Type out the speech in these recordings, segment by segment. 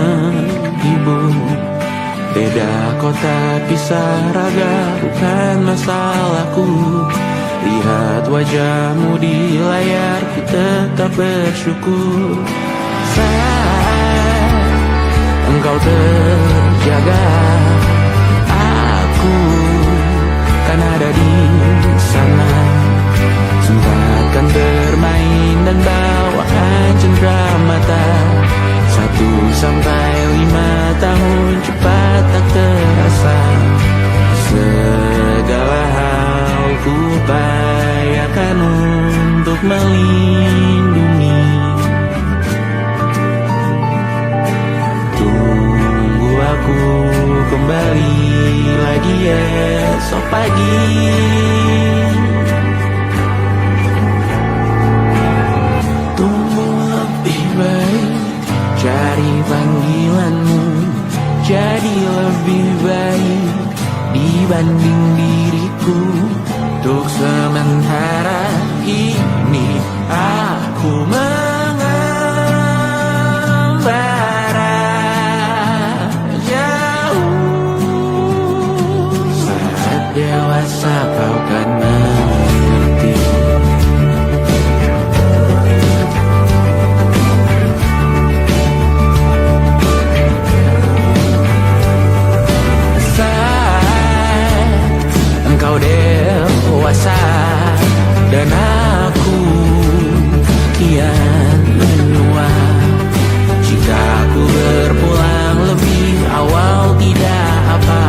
menghibur. Beda kota pisah raga bukan masalahku. Lihat wajahmu di layar, ku tetap bersyukur. Saat engkau terjaga, aku kan ada di sana. Sempatkan bermain dan bawaan cendera mata. 1 sampai 5 tahun cepat tak terasa. Segala hal ku upayakan untuk melindungi. Tunggu aku kembali lagi esok pagi. Tunggu lebih baik, cari panggilanmu jadi lebih baik dibanding diriku. Untuk sementara ini aku mengembara jauh. Saat dewasa kau kan mengerti. Engkau dewasa dan aku kian menua. Jika aku berpulang lebih awal tidak apa.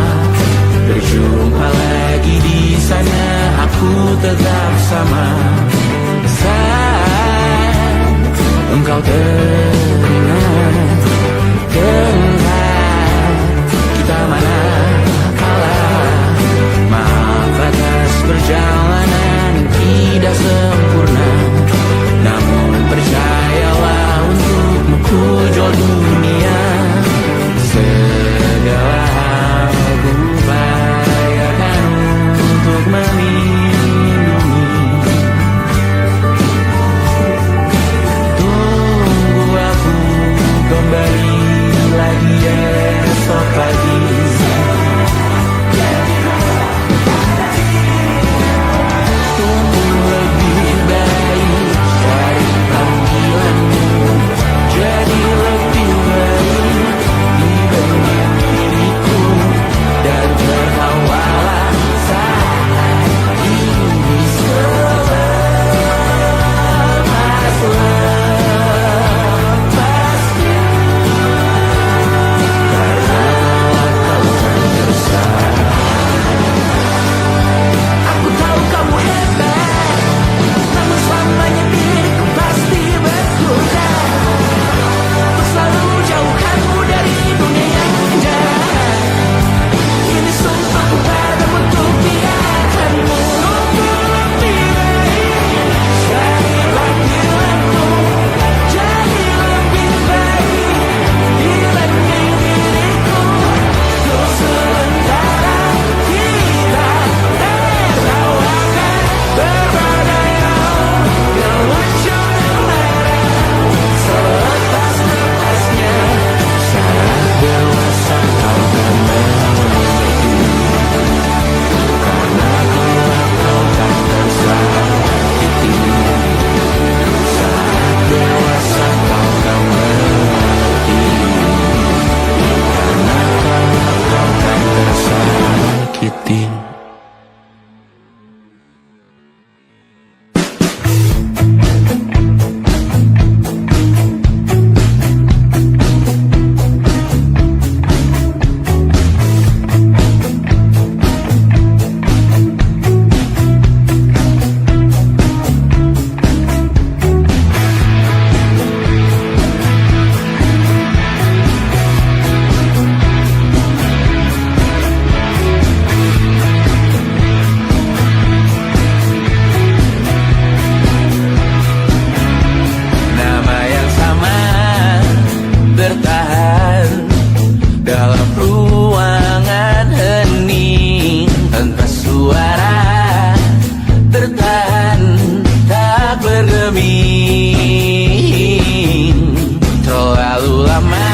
Berjumpa lagi di sana, aku tetap sama. Saat engkau teringat, kita mana batas perjalanan tidak sempurna. Namun percayalah untukmu ku jual dunia. Segala hal ku upayakan untuk melindungi. Tunggu aku kembali lagi esok pagi. Terlalu lama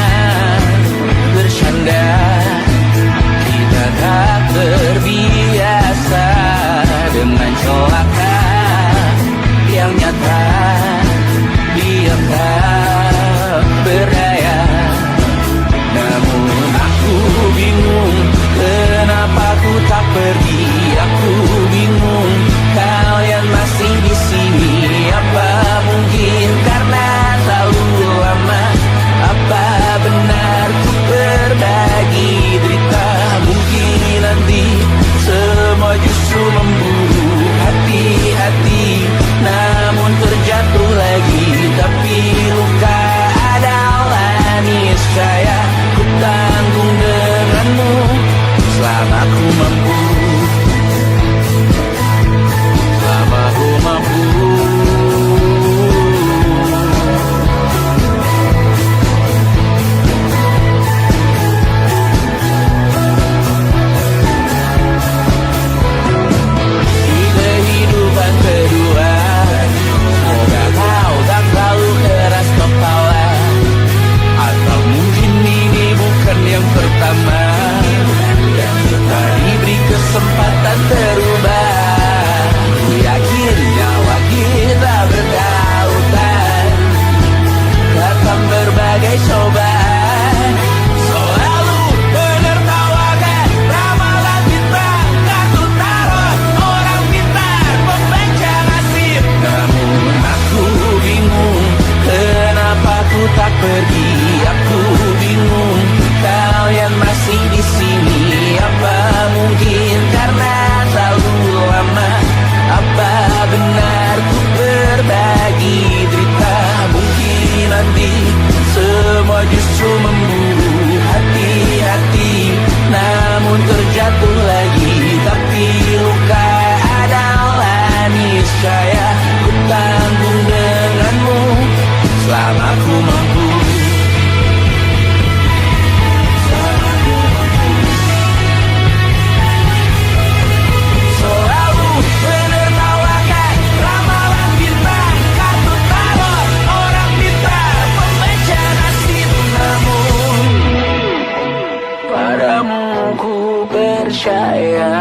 percaya.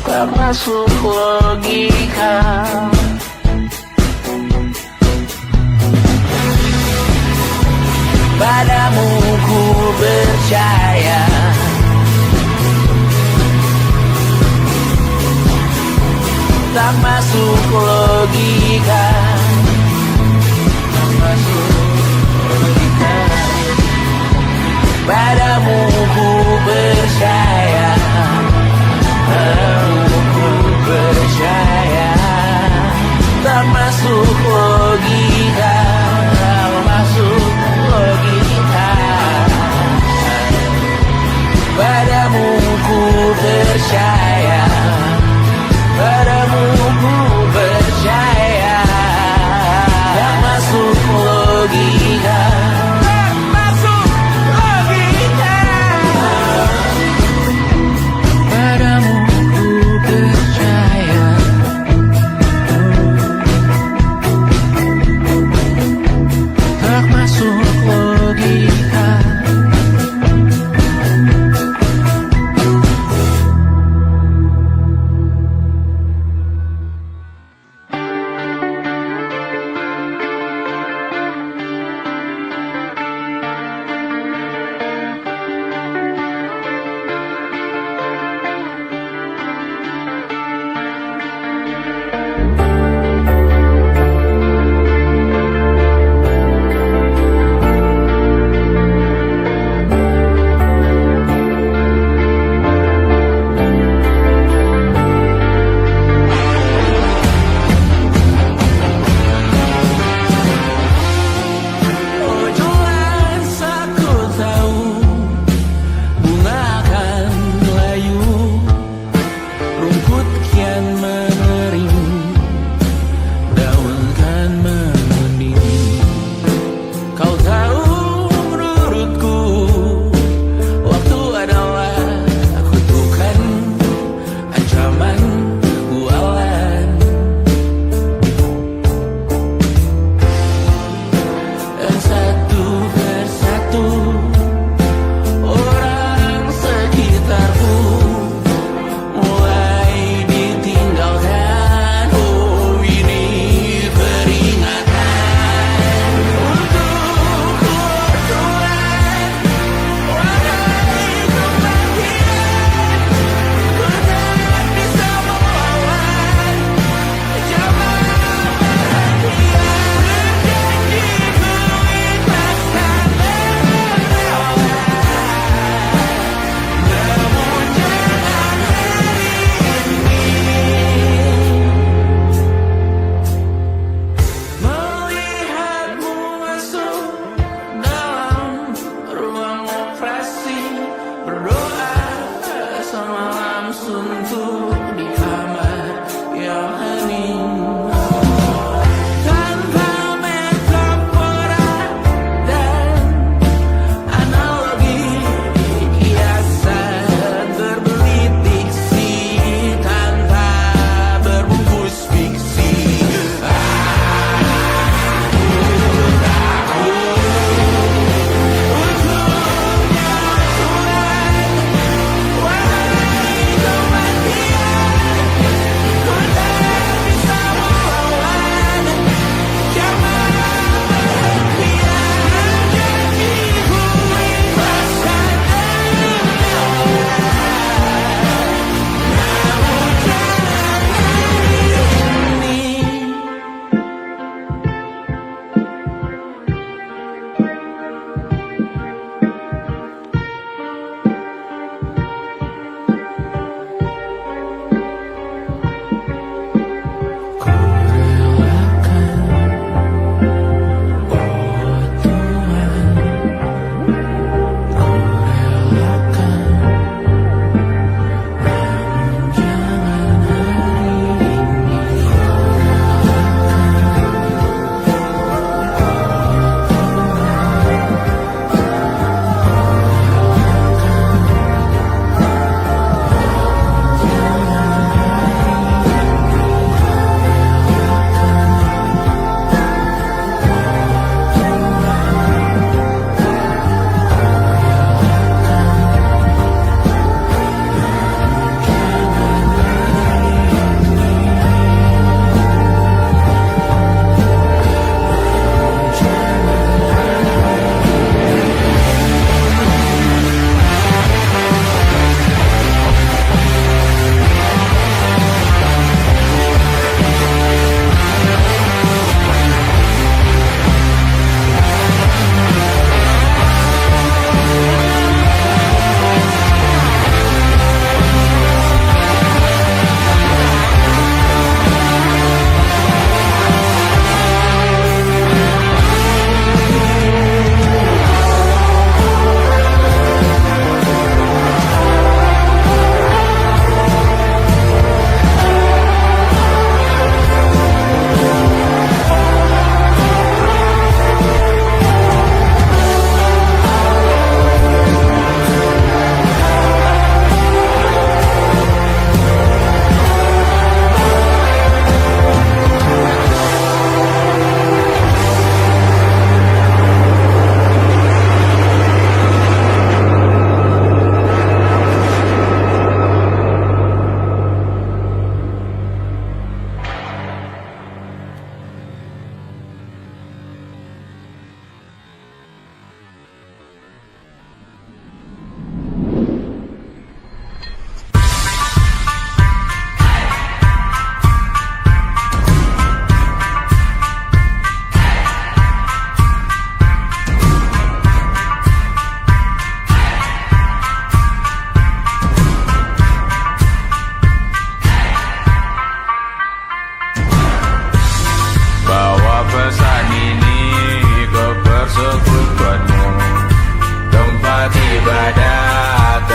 Tak masuk logika. Padamu ku percaya. Tak masuk logika. Tak masuk logika. Padamu ku percaya. Padamu ku percaya.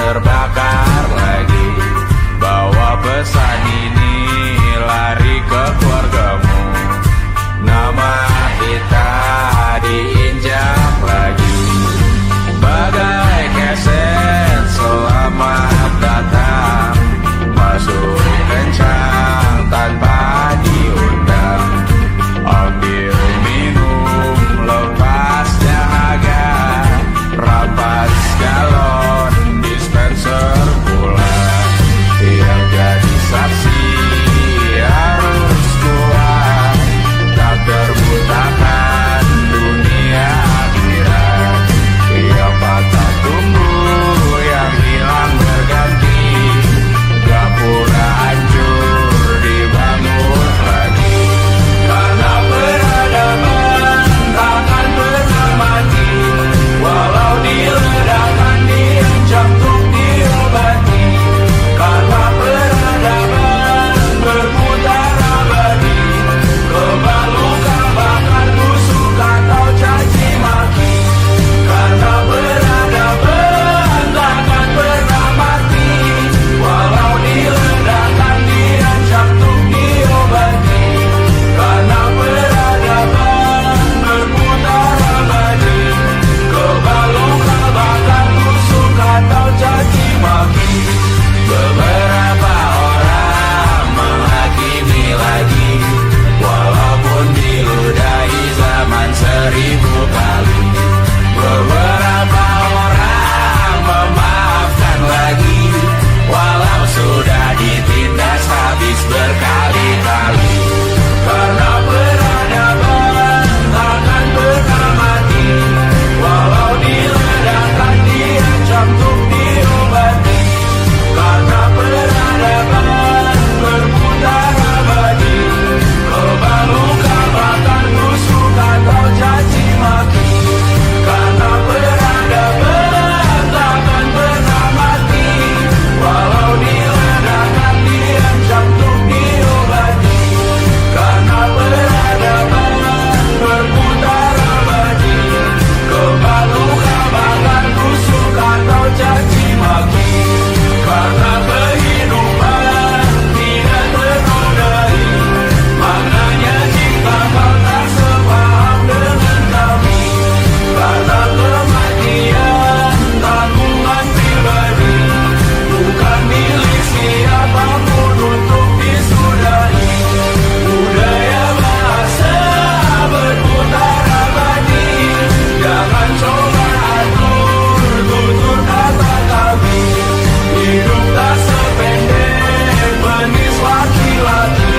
terbakar lagi. Bawa pesan ini lari ke keluargamu. Nama kita diinjak lagi. Bagai keset selamat datang, masuk kencang tanpa diundang. Ambil minum lepas dahaga, rampas galon dispenser pula. Yang jadi saksi harus kuat, tak terbutakan dunia akhirat. Yang patah tumbuh, yang hilang berganti, gak pula hancur dibangun lagi. Karena peradaban takkan pernah mati, walau diledakkan diancam untuk diobati. Karena peradaban berputar abadi, kebal luka bahkan busuk atau caci maki. Karena peradaban takkan pernah mati, walau diledakkan diancam untuk diobati. Karena peradaban berputar abadi, kebal luka bahkan busuk atau caci maki. Beberapa orang menghakimi lagi, walaupun diludahi zaman 1000 kali. Beberapa orang memaafkan lagi, walau sudah ditindas habis berkali-kali. Karena peradaban takkan pernah mati, walau diledakkan diancam untuk diobati. Karena peradaban berputar abadi, kebal luka bahkan busuk atau caci maki. Karena peradaban takkan pernah mati, walau diledakkan diancam untuk diobati. Karena peradaban berputar abadi, kebal luka bahkan busuk atau caci maki. Karena kehidupan tidak ternodai, maknanya jika kau tak sepaham dengan kami. Karena kematian tanggungan pribadi, bukan milik siapapun untuk disudahi. Budaya bahasa berputar abadi, jangan coba atur tutur kata kami. Hidup tak sependek penis laki-laki,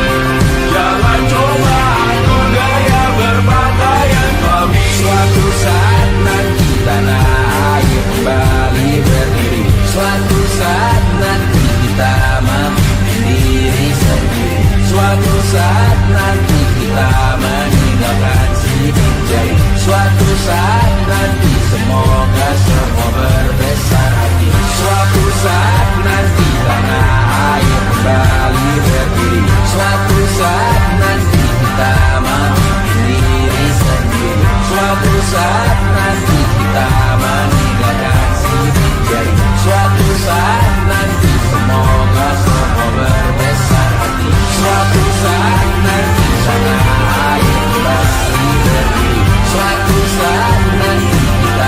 jangan coba atur gaya berpakaian kami. Suatu saat nanti tanah air kembali berdiri, suatu saat nanti kita memimpin diri sendiri. Suatu saat nanti kita meninggalkan sidik jari. Suatu saat nanti semoga semua berbesar hati. Suatu saat nanti tanah air kembali berdiri. Suatu saat nanti kita memimpin diri sendiri. Suatu saat nanti kita meninggalkan sidik jari. Suatu saat nanti semoga semua berbesar hati. Suatu saat nanti tanah air kembali berdiri. Suatu saat nanti kita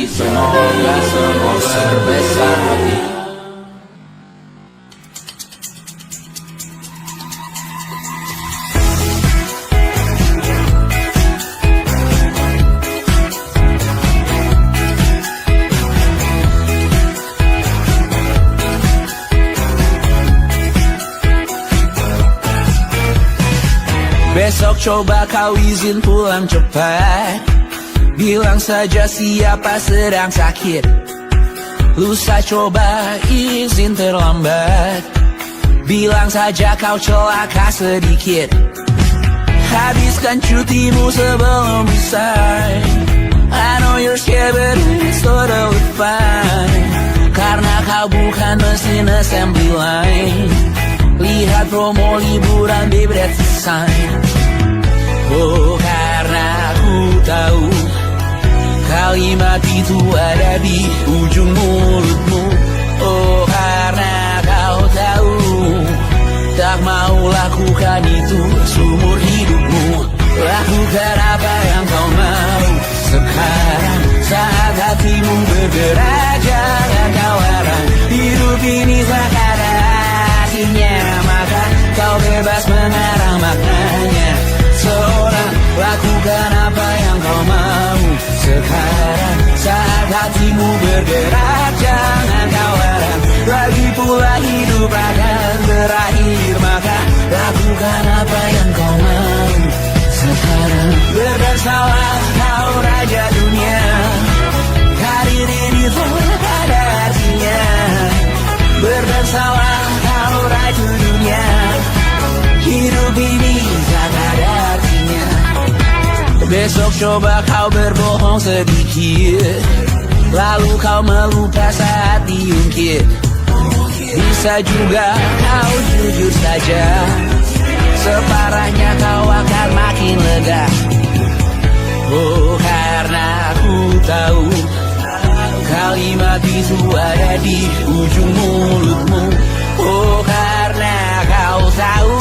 Semoga semua berbesar hati. Besok coba kau izin pulang cepat. Bilang saja siapa sedang sakit. Lusa coba izin terlambat. Bilang saja kau celaka sedikit. Habiskan cutimu sebelum usai. I know you're scared but it's totally fine. Karena kau bukan mesin assembly line. Lihat promo liburan baby that's a sign. Oh karena aku tahu kalimat itu ada di ujung mulutmu. Oh karena kau tahu tak mau lakukan itu seumur hidupmu. Lakukan apa yang kau mau sekarang saat hatimu bergerak. Jangan kau larang, hidup ini tak ada artinya, maka kau bebas mengarang maknanya. Seorang lakukan apa yang kau mau sekarang saat hatimu bergerak. Jangan kau larang, lagi pula hidup akan berakhir, maka lakukan apa yang kau mau sekarang. Berdesalah kau raja dunia, karir ini tak ada artinya. Berdesalah kau raja dunia, hidup ini tak ada artinya. Besok coba kau berbohong sedikit, lalu kau melupa saat diungkit. Bisa juga kau jujur saja, separahnya kau akan makin lega. Oh karena aku tahu kalimat itu ada di ujung mulutmu. Oh karena kau tahu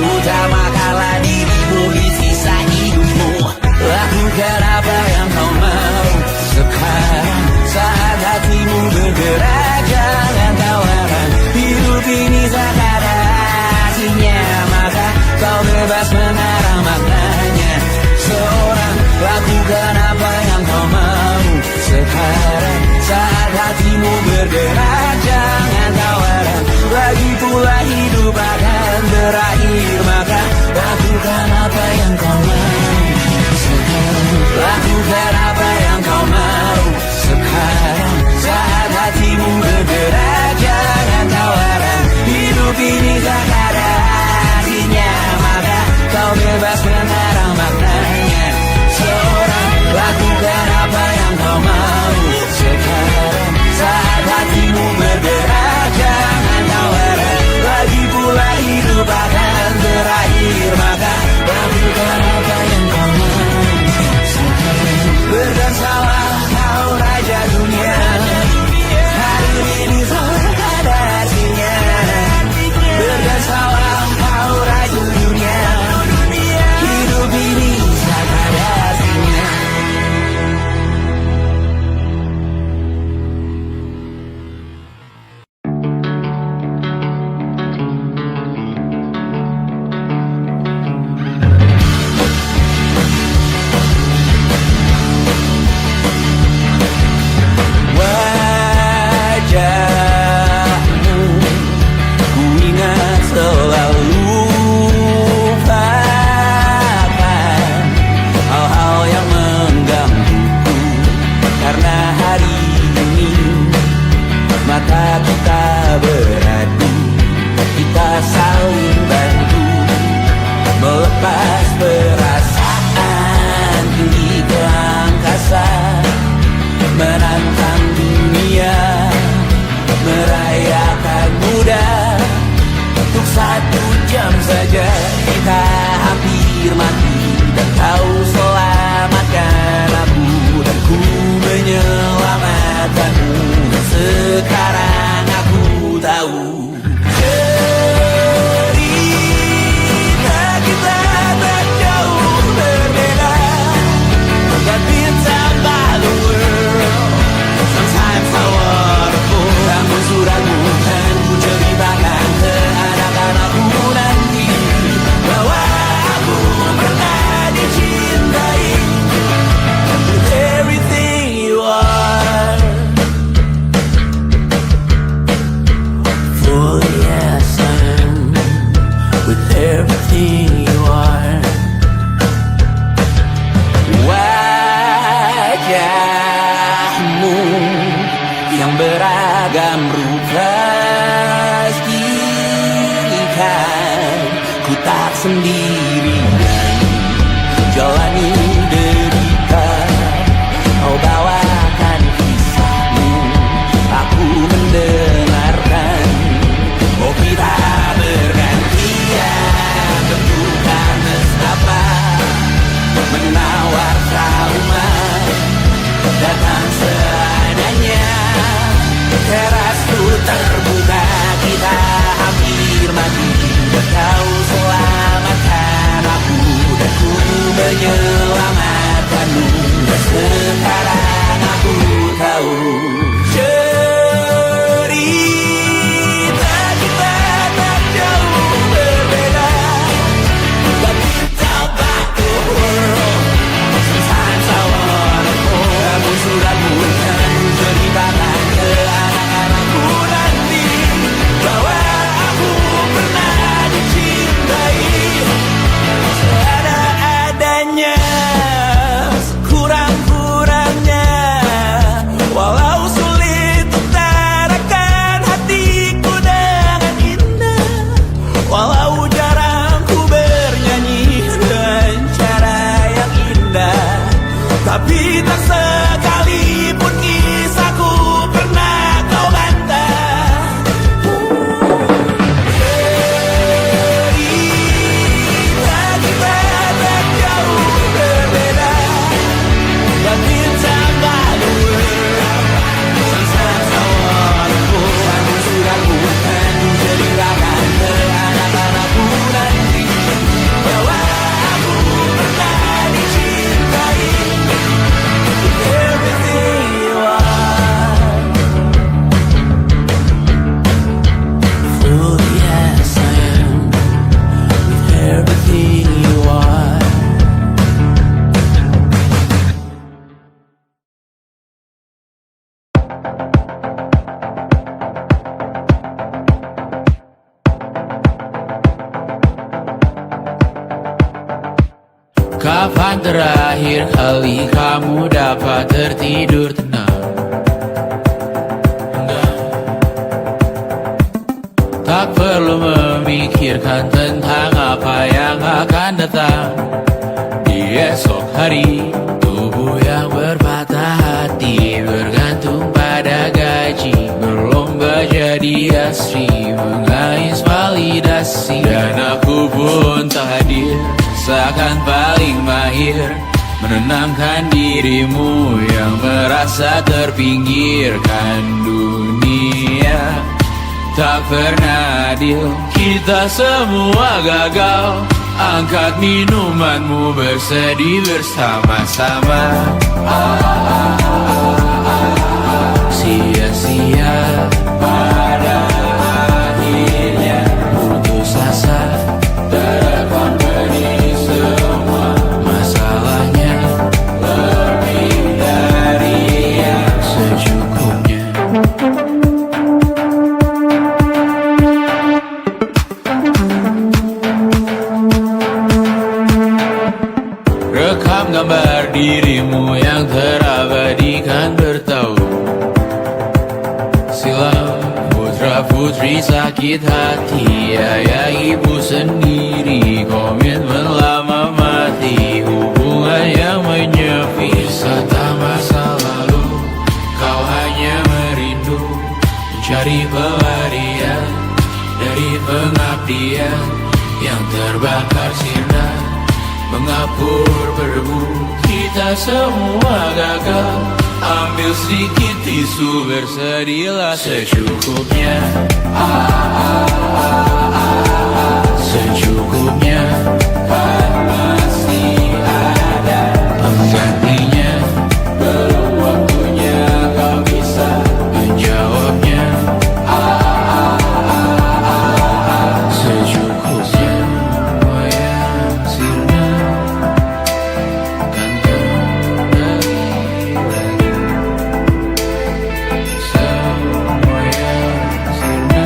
utamakanlah dirimu di sisa hidupmu. Lakukan apa yang kau mau sekarang saat hatimu bergerak. Jangan kau larang, hidup ini tak ada artinya, maka kau bebas mengarang maknanya. Seorang lakukan apa yang kau mau sekarang saat hatimu bergerak. Jangan kau larang, lagi pula hidup akan berakhir, maka lakukan apa yang kau mau sekarang. Lakukan apa yang kau mau sekarang saat hatimu bergerak. Jangan kau larang, hidup ini tak ada artinya, maka kau bebas mengarang maknanya. Seorang lakukan apa yang kau mau sekarang saat hatimu bergerak. Jangan kau larang, lagi pula hidup akan berakhir, maka lakukan apa yang kau mau sekarang. Berdansalah kau raja dunia, hari ini tak ada artinya. Berdansalah kau raja dunia, hidup ini tak ada artinya. Wajahmu ku ingat selalu, lupakan hal-hal yang menggangguku. Karena hari ini mata kita beradu, kita saling bantu melepas perasaan tinggi ke angkasa, menantang dunia, merayakan muda. Untuk 1 jam saja kita hampir mati, dan kau selamatkan aku, dan ku menyelamatkanmu. Dan sekarang aku tahu cerita kita tak jauh berbeda. God bintang by the world. pastikan ku tak sendirian jalani derita. Kau bawakan kisahmu, aku mendengarkan. Oh kita bergantian, tentukan nestapa menawar trauma datang seadanya. Terasku terbuka, kita hampir mati. Kau selamatkan aku dan ku menyelamatkanmu. Dan sekarang aku tahu cerita kita tak jauh berbeda. But tell back the world, sometimes I wanna go. Kamu sudah bukan ceritakan ke anak-anakku nanti bahwa aku pernah dicintai seada-adanya, kurang-kurangnya. Walau sulit utarakan hatiku dengan indah, walau jarang ku bernyanyi dengan cara yang indah, tapi tak sekalipun kisahku pernah kau bantah. Cerita kita tak jauh berbeda, but it's about the world. Sometimes I wanna go. Kamu sudah bukan ceritakan ke anak-anakku nanti bahwa aku pernah dicintai. Everything you are, fully as I am, with everything you are. Kapan terakhir kali kamu dapat tertidur tenang? Tak perlu memikirkan tentang apa yang akan datang di esok hari. Tubuh yang berpatah hati bergantung pada gaji, berlomba jadi asri, mengais validasi. Dan aku pun tak hadir, seakan paling mahir menenangkan dirimu yang merasa terpinggirkan dunia. Tak pernah adil, kita semua gagal. Angkat minumanmu, bersedih bersama-sama. Sia-sia pada akhirnya putus asa, terekam benih semua masalahnya. Lebih dari yang secukupnya. Rekam gambar dirimu yang terabadikan bertahun silam. Putra-putri sakit hati, ayah ibu sendiri, komitmen lama mati, hubungan yang menyepi. Wisata masa lalu, kau hanya merindu mencari pelarian dari pengabdian yang terbakar sirna, mengapur berdebu. Kita semua gagal, ambil sedikit tisu, bersedihlah secukupnya. Secukupnya, kan masih ada penggantinya. Belum waktunya kau bisa menjawabnya. Secukupnya, yang sirna kan kembali lagi. Semua yang sirna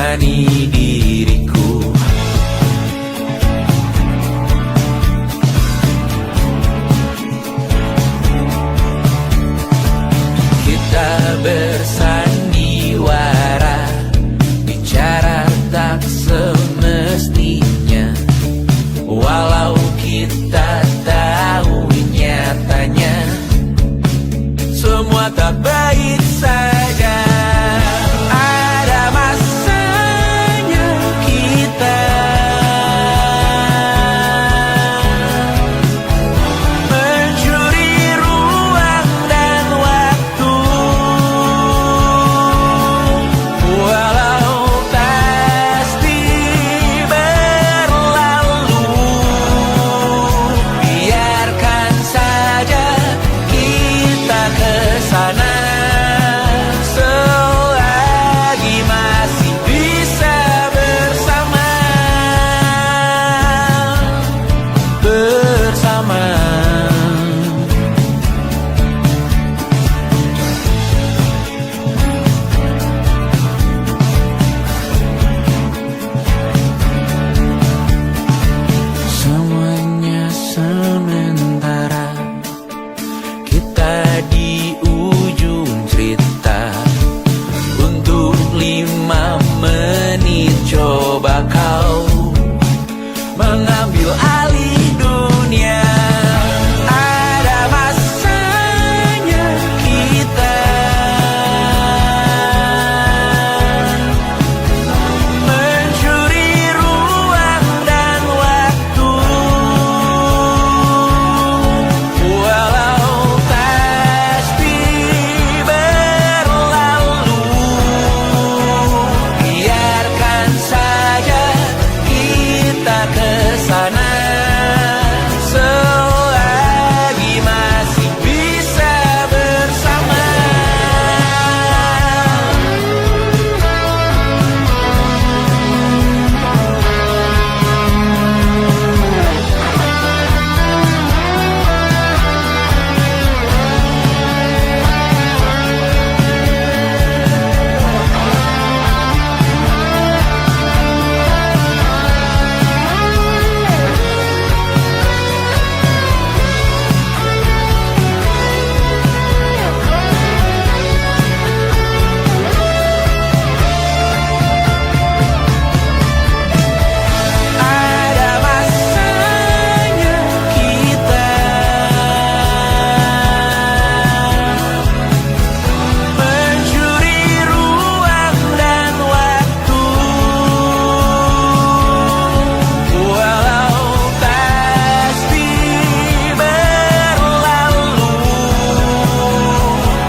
menemani diriku. Kita bersandiwara, bicara tak semestinya, walau kita tahu nyatanya semua tak baik saja. Ada masanya kita mencuri ruang dan waktu, walau pasti berlalu. Biarkan saja kita kesana selagi masih bisa bersama. Semuanya sementara, kita di ujung cerita. Untuk 5 menit coba kau mengambil alih dunia. Ada masanya kita mencuri ruang dan waktu, walau pasti berlalu. Biarkan saja kita kesana selagi masih bisa bersama. Ada masanya kita mencuri ruang dan waktu, walau pasti berlalu.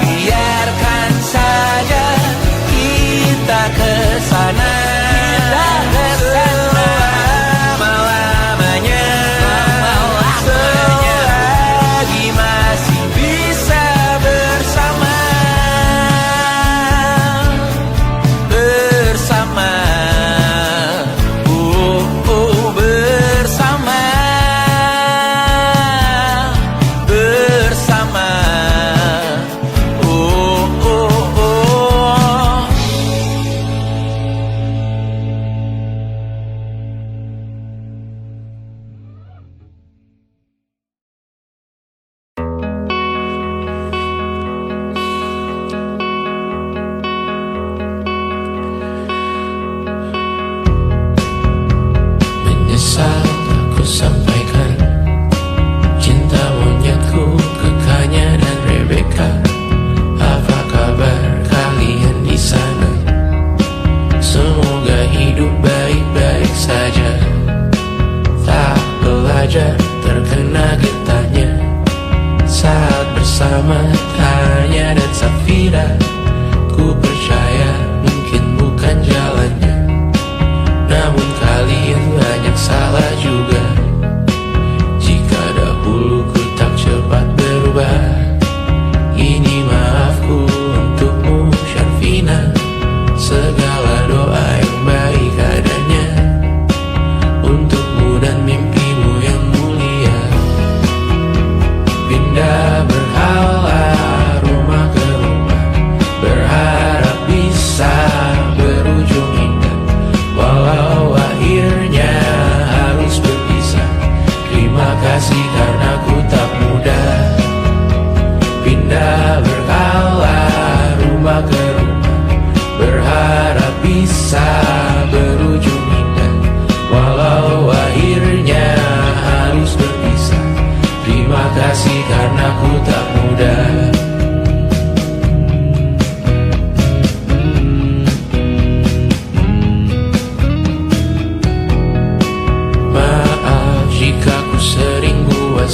Biarkan saja kita kesana selama-lamanya, selagi masih bisa bersama. Bersama, bersama, bersama, oh. Menyesal aku sampaikan cinta monyetku ke Kanya dan Rebecca. Apa kabar kalian di sana? Semoga hidup baik-baik saja. Tak belajar terkena getahnya saat bersama Tanya dan Safira. Ku percaya mungkin bukan jalannya, namun kalian banyak salah juga. Jika dahulu ku tak cepat berubah, ini maafku untukmu Syarfina. Segala doa yang baik adanya untukmu dan mimpimu yang mulia. Pindah berhala rumah ke rumah,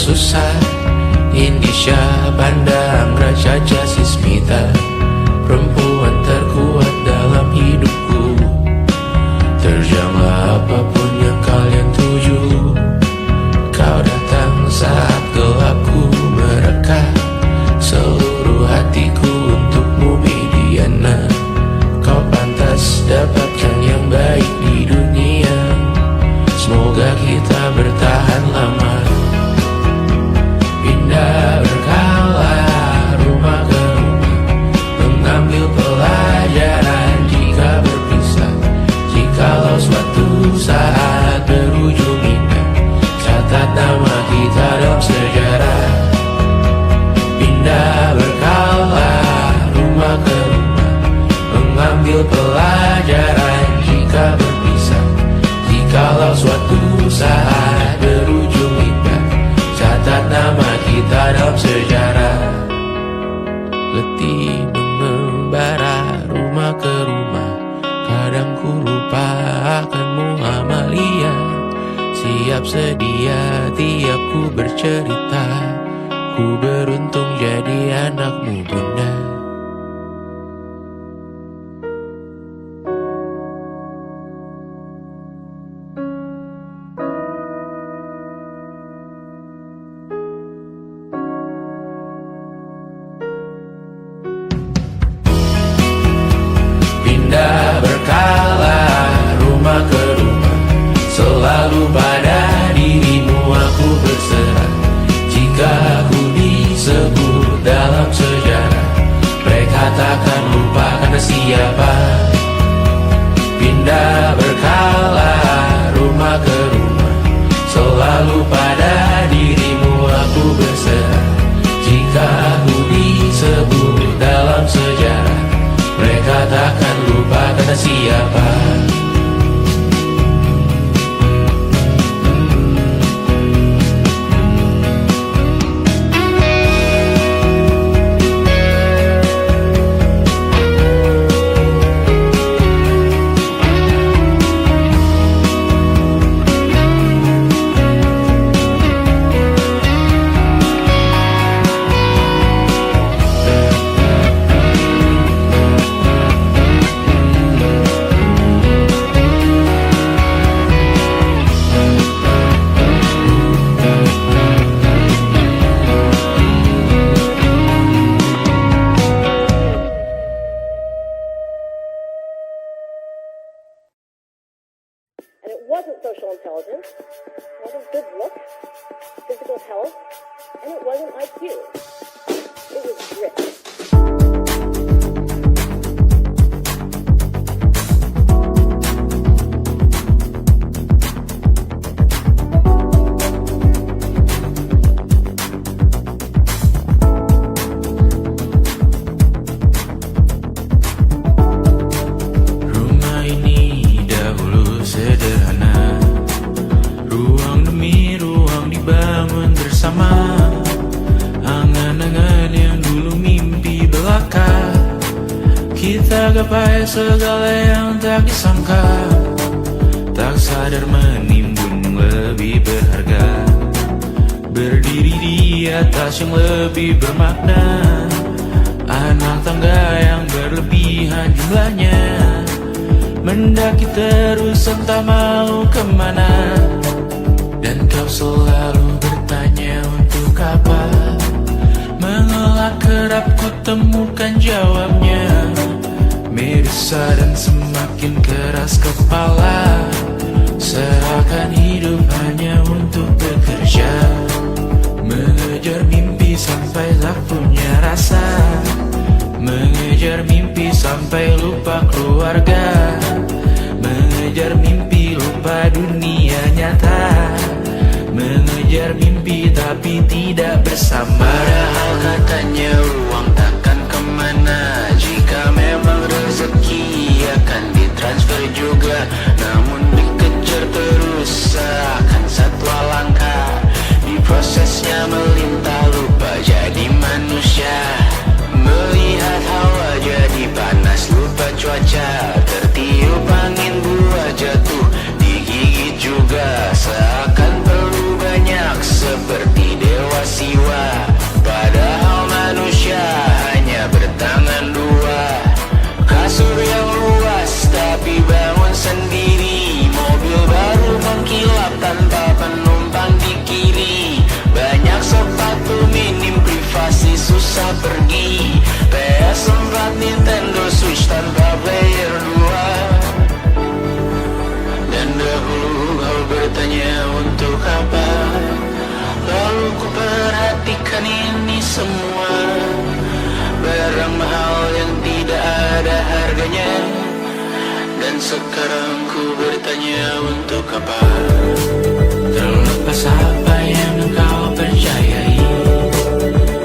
susah. Indonesia pandang Raja Jasismita, perempuan terkuat dalam hidupku. Terjanglah apapun yang kalian tuju. Kau datang saat gelapku mereka, seluruh hatiku untukmu Mediana. Kau pantas dapatkan yang baik di dunia. Semoga kita bertahan lama. Pindah berkala rumah ke rumah, mengambil pelajaran jika berpisah. Jikalau suatu saat berujung indah, catat nama kita dalam sejarah. Pindah berkala rumah ke rumah, mengambil pelajaran jika berpisah. Jikalau suatu saat berujung indah, catat nama kita dalam sejarah. Letih mengembara rumah ke rumah, kadang ku lupa akanmu Amalia. Siap sedia tiap ku bercerita, ku beruntung jadi anakmu bunda. Pindah berkala rumah ke rumah, selalu pada dirimu aku berserah. Jika aku disebut dalam sejarah, mereka takkan lupa karena siapa. Pindah berkala rumah ke rumah, selalu pada dirimu aku berserah. Jika aku disebut dalam sejarah, mereka takkan lupa kata siapa. And it wasn't social intelligence, it wasn't good looks, physical health, and it wasn't IQ. It was grit. Rumah ini dahulu sederhana, ruang demi ruang dibangun bersama. Angan-angan yang dulu mimpi belaka, kita gapai segala yang tak disangka. Tak sadar menimbun lebih berharga, berdiri di atas yang lebih bermakna. Anak tangga yang berlebihan jumlahnya, mendaki terus entah mau kemana. Dan kau selalu bertanya untuk apa, mengelak kerap ku temukan jawabnya. Meresah dan semakin keras kepala, seakan hidup hanya untuk bekerja. Mengejar mimpi sampai tak punya rasa, mengejar mimpi sampai lupa keluarga. Mengejar mimpi lupa dunia nyata, mengejar mimpi tapi tidak bersama. Padahal katanya uang takkan kemana, jika memang rezeki akan ditransfer juga. Namun dikejar terus seakan satwa langka, di prosesnya melintah lupa jadi manusia. Melihat hawa jadi panas lupa cuaca, sekarang ku bertanya untuk apa? Terlepas apa yang engkau percayai,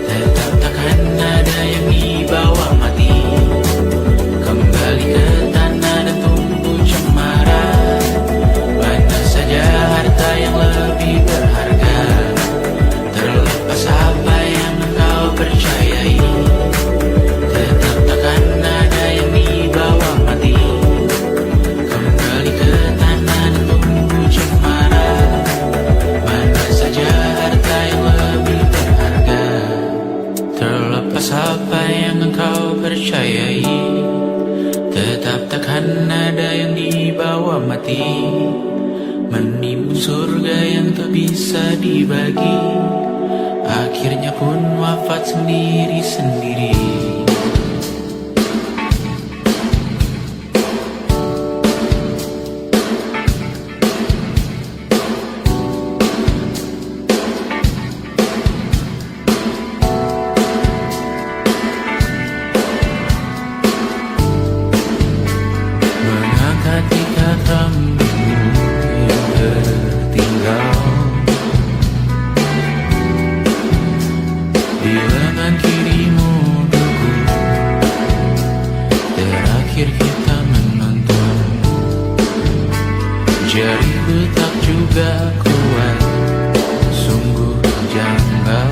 tetap takkan ada yang dibawa mati. Kembali ke tanah dan tumbuh cemara. Mana saja harta yang lebih berharga. Terlepas apa yang engkau percayai, tetap takkan ada yang dibawa mati. Kembali ke tanah dan tumbuh cemara. Mana saja harta yang lebih berharga. Terlepas apa yang engkau percayai, tetap takkan ada yang dibawa mati. Menimbun surga yang tak bisa dibagi, akhirnya pun wafat sendiri-sendiri. Mengangkat ikat rambutmu yang tertinggal di lengan kirimu duku. Terakhir kita menonton, jariku tak juga kuat, sungguh janggal.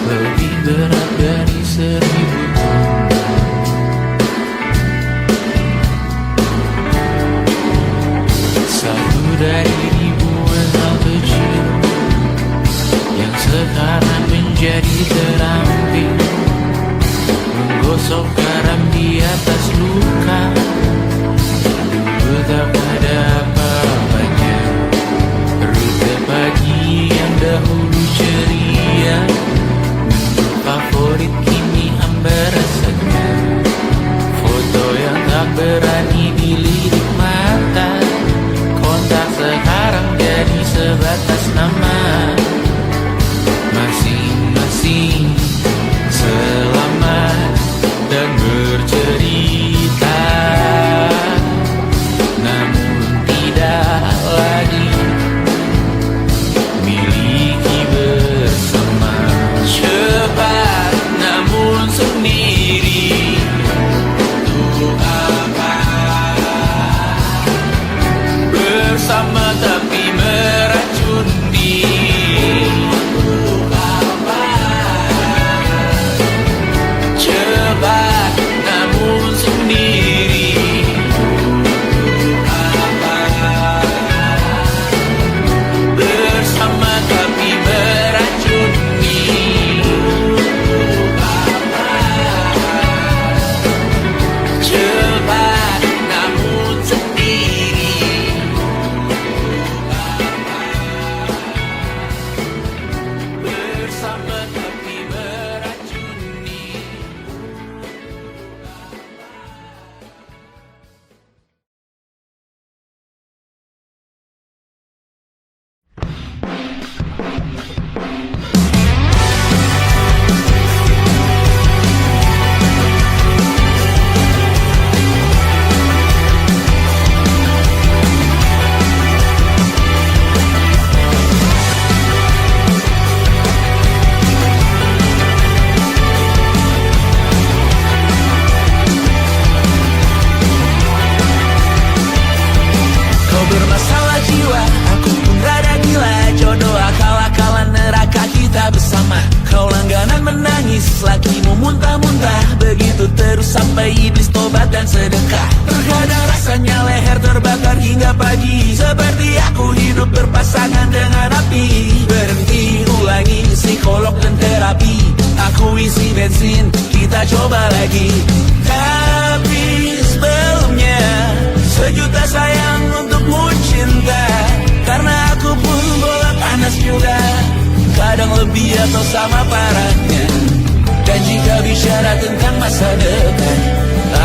Lebih berat dari 1000 ton. Satu dari ribuan hal kecil yang sekarang menjadi terampil, menggosok garam di atas luka. Dulu tak ada apa-apanya, rute pagi yang dahulu ceria, menu favorit kini hambar rasanya. Foto yang tak berani dilirik mata, kontak sekarang jadi sebatas nama. Masing-masing selamat dan bercerita, namun tidak lagi miliki bersama. Cepat namun sendiri, untuk apa? Bersama tapi meracun diri, untuk apa? Cepat namun sendiri, untuk apa? Bersama tapi meracun diri, untuk apa? Cepat namun sendiri, bersama tapi meracuni. Kau bermasalah jiwa, aku pun rada gila. Jodoh akal-akalan neraka kita bersama. Kau langganan menangis, lakimu muntah-muntah. Begitu terus sampai iblis tobat dan sedekah. Terkadang rasanya leher terbakar hingga pagi, seperti aku hidup berpasangan dengan api. Berhenti, ulangi psikolog dan terapi. Aku isi bensin, kita coba lagi. Tapi sebelumnya, sejuta sayang untukmu cinta. Karena aku pun bola panas juga, kadang lebih atau sama parahnya. Dan jika bicara tentang masa depan,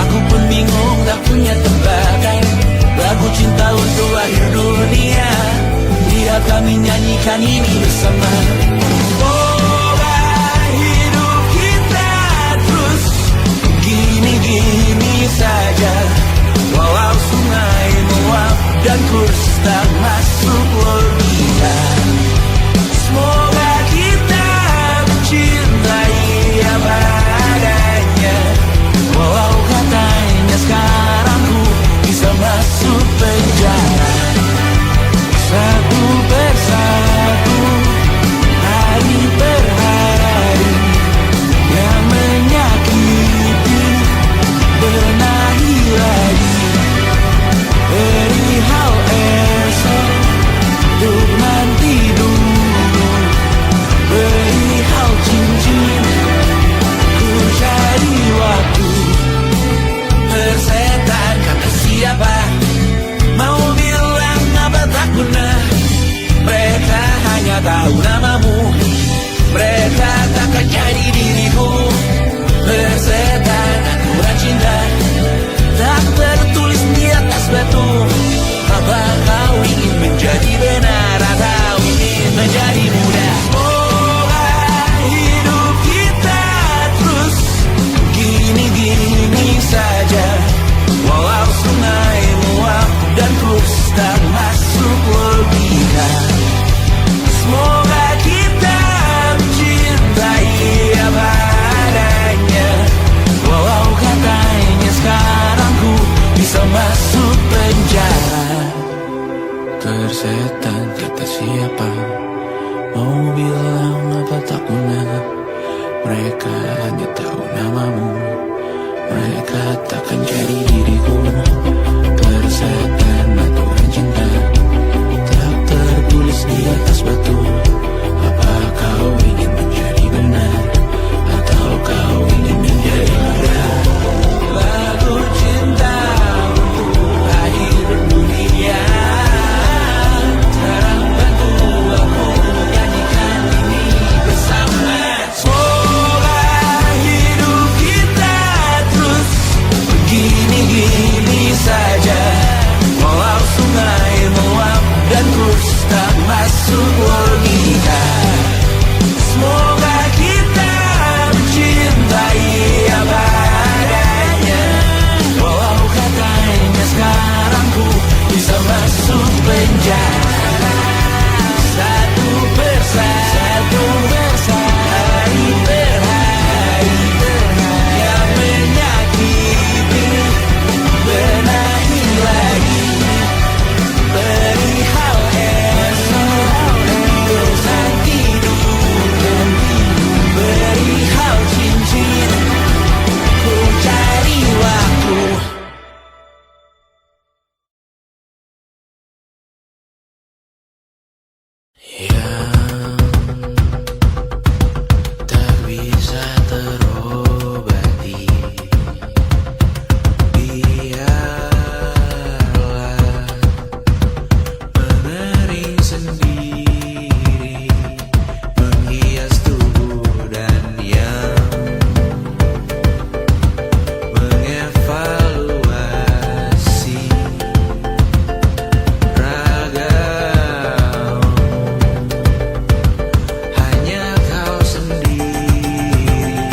aku pun bingung tak punya tebakan. Lagu cinta untuk akhir dunia, biar kami nyanyikan ini bersama. Semoga hidup kita terus gini-gini masuk penjara. Tersetan kata siapa, mau bilang apa tak guna. Mereka hanya tahu namamu, mereka takkan jadi diriku. Tersetan aturan cinta tak tertulis di atas batu. Apa kau ingin menjadi benar, atau kau ingin menjadi mudah? Lagu cinta untuk akhir dunia, sekarang bantu aku nyanyikan ini bersama. Semoga hidup kita terus begini-gini saja, walau sungai meluap dan terus tak masuk logika. Semoga kita mencintai apa adanya, walau katanya sekarang ku bisa masuk penjara. Satu persatu, hari per hari, yang menyakiti benahi lagi. Perihal esok, urusan tidur, perihal cincin, ku cari waktu. Yang tak bisa terobati, biarlah mengering sendiri, menghias tubuh dan yang mengevaluasi ragam. Hanya kau sendiri,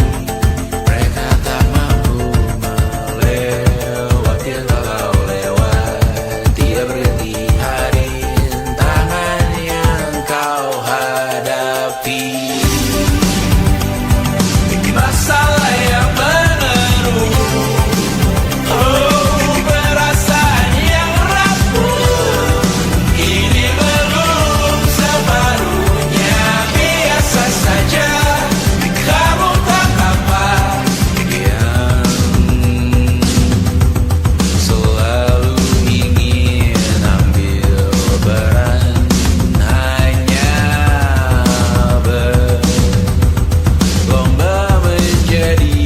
mereka tak mampu melewati walau lewat. Tidak berhenti hari tangan yang kau hadapi. Masalah yang menerus, oh perasaan yang rapuh, ini belum separuhnya. Biasa saja, kamu tak apa yang selalu ingin ambil peran, hanya berlomba menjadi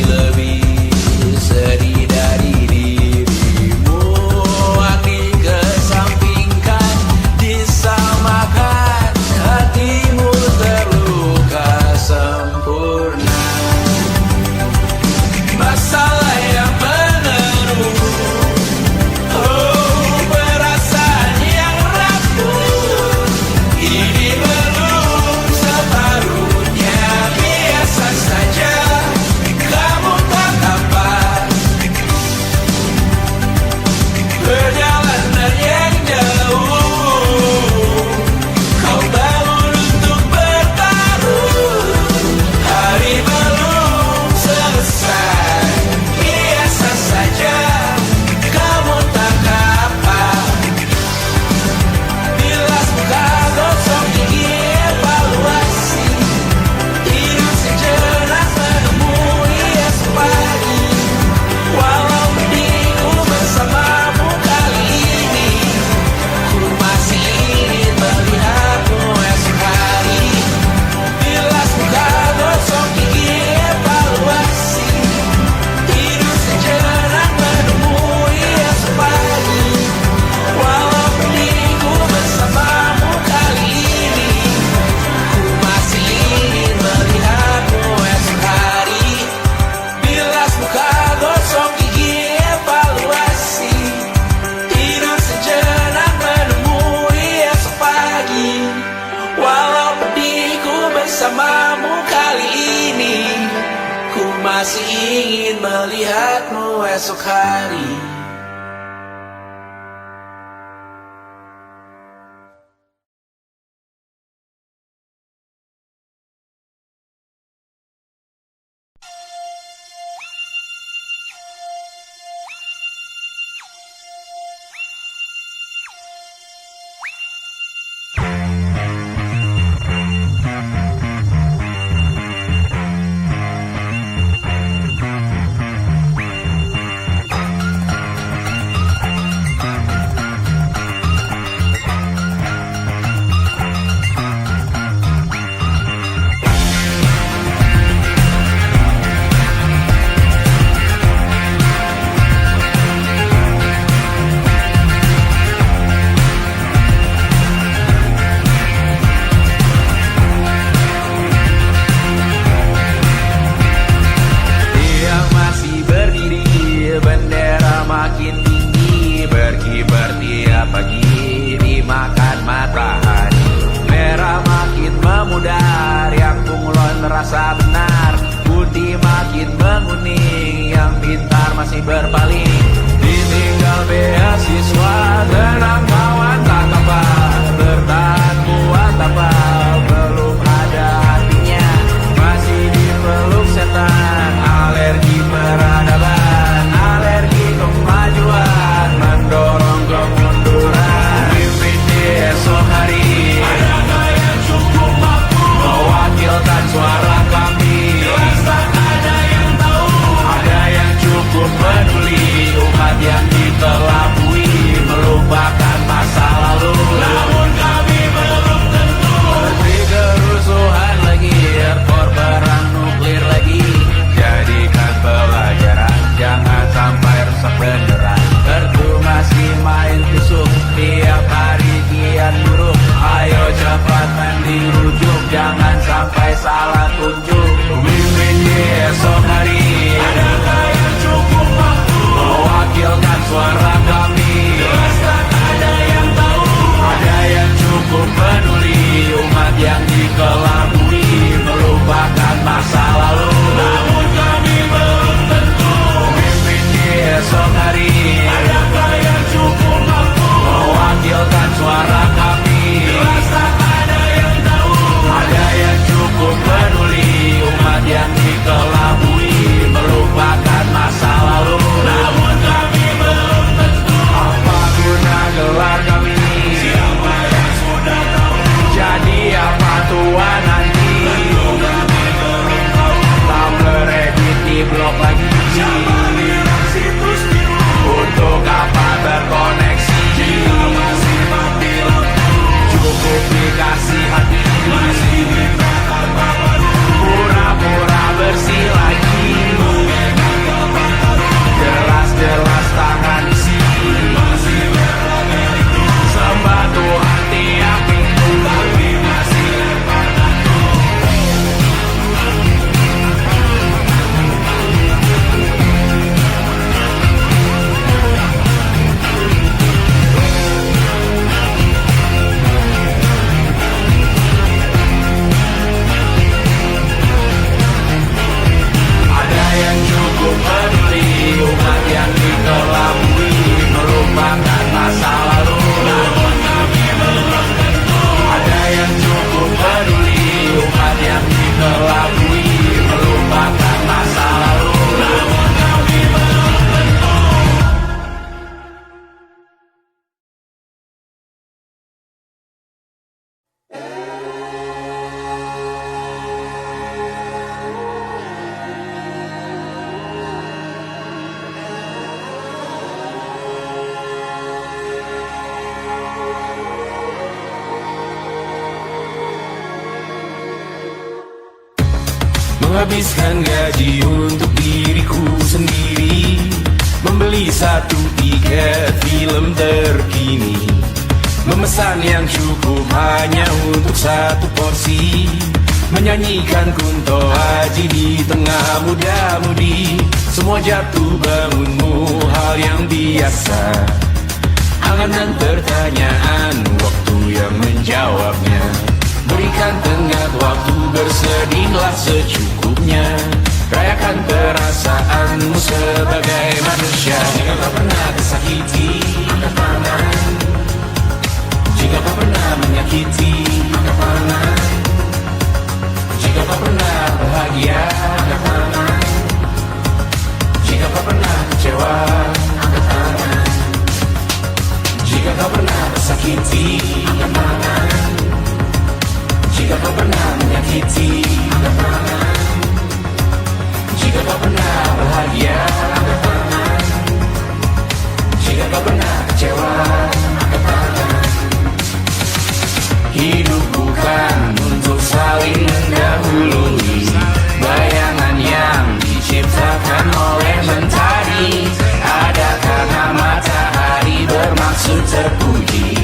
lebih sedih dari dirimu. Hati kesampingkan, disamakan, hatimu terluka sempurna. Masalah yang menerus, oh perasaan yang rapuh, ini belum separuhnya. Biasa saja, kamu tak apa. Perjalanan yang jauh, kau bangun untuk bertaruh. Hari belum selesai, biasa saja, kamu tak apa. Bilas muka, gosok gigi, evaluasi, tidur sejenak, menemui esok pagi. Walau mendingku bersamamu kali ini, ku masih ingin melihatmu esok hari. Bilas muka, gosok gigi, evaluasi, tidur sejenak, menemui esok pagi. Walau mendingku bersamamu kali ini, ku masih ingin melihatmu esok hari. Bilas muka, gosok gigi, evaluasi, tidur sejenak, menemui esok pagi. Walau pedihku bersamamu kali ini, ku masih ingin melihatmu esok hari. makin tinggi, berkibar tiap pagi dimakan matahari. Merah makin memudar, yang bunglon merasa benar. Putih makin menguning, yang pintar masih berpaling. Ditinggal beasiswa, tenang kawan tak kabar. Bertahan kuat apa, belum ada artinya. Masih dipeluk setan, alergi peradaban, alergi kemajuan, mendorong kemunduran. Pimpin di esok hari, adakah yang cukup mampu mewakilkan suara kami? Jelas tak ada yang tahu, ada yang cukup peduli. Umat yang dikelabui, melupakan masa lalu. Namun kami belum tentu. Seperti kerusuhan lagi, erkor perang nuklir lagi. Jadikan pelajaran, jangan sampai rusak beneran. Erdu masih main tusuk, tiap hari kian buruk. Ayo cepat mandi rujuk, jangan sampai salah tunjuk. Mimpin di esok hari, adakah yang cukup mampu mewakilkan suara kami? Jelas tak ada yang tahu, ada yang cukup peduli. Umat yang dikelabui, melupakan masa lalu. Namun kami belum tentu. Mimpin di esok hari, adakah yang cukup mampu mewakilkan suara kami? Jelas tak ada yang tahu, ada yang cukup peduli. Umat yang dikelabui, melupakan masa lalu. Namun kami belum tentu. Apa guna gelar kami? Siapa yang sudah tahu? Jadi apa tua nanti? Tentu kami belum tahu. Tak beredit di blog lagi. Siapa bilang situs biru? Untuk apa terkoneksi? Jika masih mati lampu, cukup dikasih hati. Masih mintakan baru, pura-pura bersih lagi. Jelas-jelas tangan isi, masih berlagak. Sembah Tuhan tiap minggu, tapi masih lempar batu. Ada yang cukup peduli, umat yang dikelabui, melupakan masa lalu. Namun kami belum tentu. Ada yang cukup peduli, umat yang dikelabui, melupakan masa lalu. Namun kami belum tentu. Menghabiskan gaji untuk diriku sendiri, membeli satu tiket film terkini, memesan yang cukup hanya untuk satu porsi, menyanyikan Kunto Aji di tengah muda-mudi. Semua jatuh bangunmu hal yang biasa, angan dan pertanyaan, waktu yang menjawabnya. Berikan tengah waktu, bersedihlah secukupnya. Rayakan perasaanmu sebagai manusia. Jika kau pernah tersakiti, angkat tangan. Jika kau pernah menyakiti, angkat tangan. Jika kau pernah bahagia, angkat tangan. Jika kau pernah kecewa, angkat tangan. Jika kau pernah tersakiti, angkat tangan. Jika kau pernah menyakiti, angkat tangan. Jika kau pernah bahagia, angkat tangan. Jika kau pernah kecewa, angkat tangan. Hidup bukan untuk saling mendahului, bayangan yang diciptakan oleh mentari. Ada karena matahari bermaksud terpuji,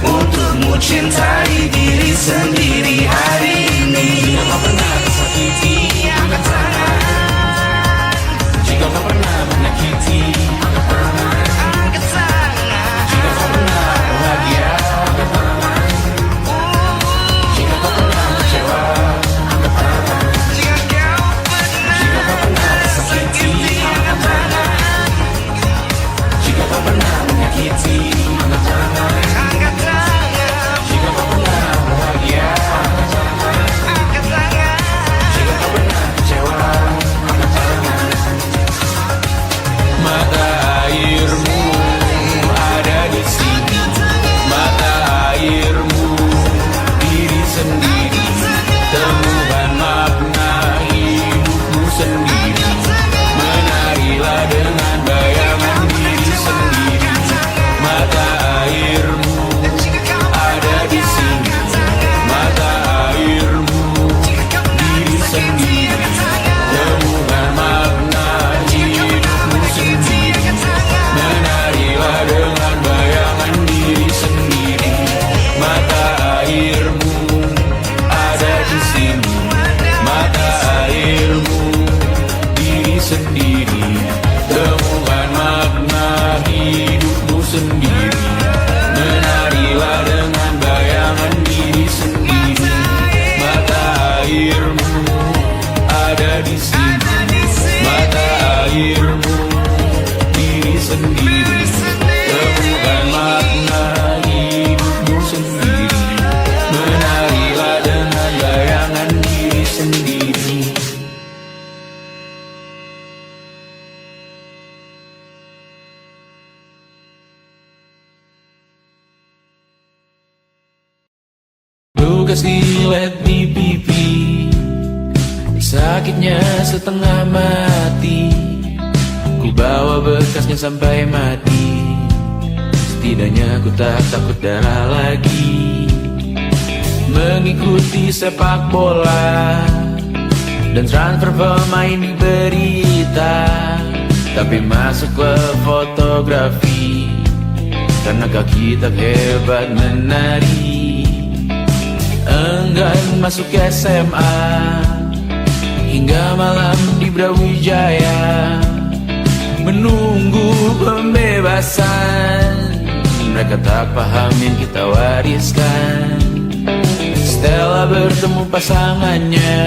untukmu cintai diri sendiri hari ini. Jika kau pernah tersakiti, angkat tangan. Jika kau pernah menyakiti, angkat tangan. sendiri. Menarilah dengan bayangan diri sendiri. Mata airmu ada di sini. Mata airmu diri sendiri. Temukan makna hidupmu sendiri. Menarilah dengan bayangan diri sendiri. Lukas dilet di pipi, sakitnya setengah mati. Ku bawa bekasnya sampai mati. Setidaknya ku tak takut darah lagi. Mengikuti sepak bola dan transfer pemain di berita, tapi masuk ke fotografi karena kaki tak hebat menari. Enggan masuk SMA hingga malam di Brawijaya menunggu pembebasan. Mereka tak paham yang kita wariskan. Stella bertemu pasangannya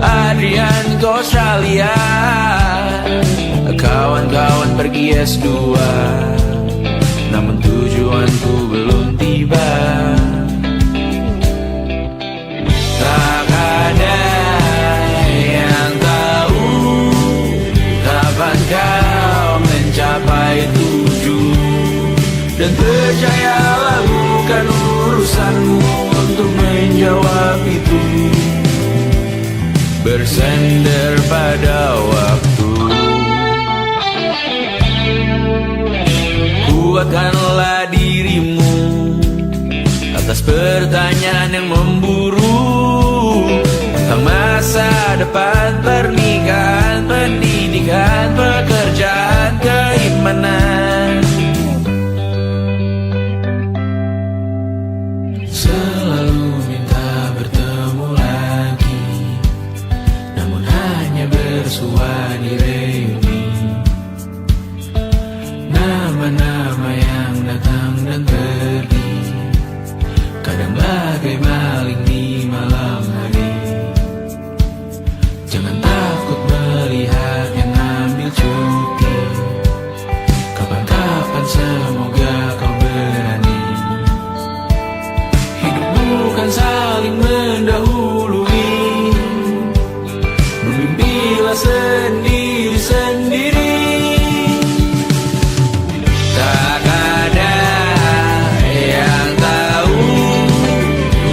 Adrian ke Australia. Kawan-kawan pergi S2, namun tujuanku belum tiba. Tak ada yang tahu kapan kau mencapai tujuh. Dan percayalah bukan urusanmu untuk menjawab itu. Bersender pada waktu. Kuatkanlah dirimu atas pertanyaan yang memburu tentang masa depan, pernikahan, pendidikan, pekerjaan, keimanan. Selalu minta bertemu lagi, namun hanya bersua di reuni. Nama-nama yang datang dan pergi, kadang bagai maling di malam hari. Jangan takut melihat yang ambil cuti. Kapan-kapan semoga kau berani. Hidup bukan saling mendahului. Bermimpilah sendiri-sendiri. Tak ada yang tahu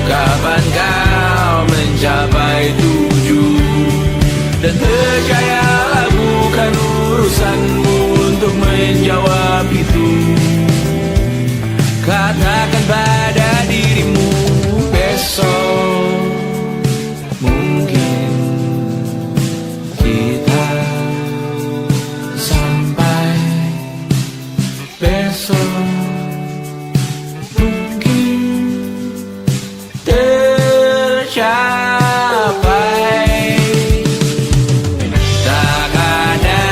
kapan kau mencapai tujuh. Dan percayalah bukan urusanmu untuk menjawab itu. Katakan pada dirimu besok mungkin kita sampai. Besok mungkin tercapai. Tak ada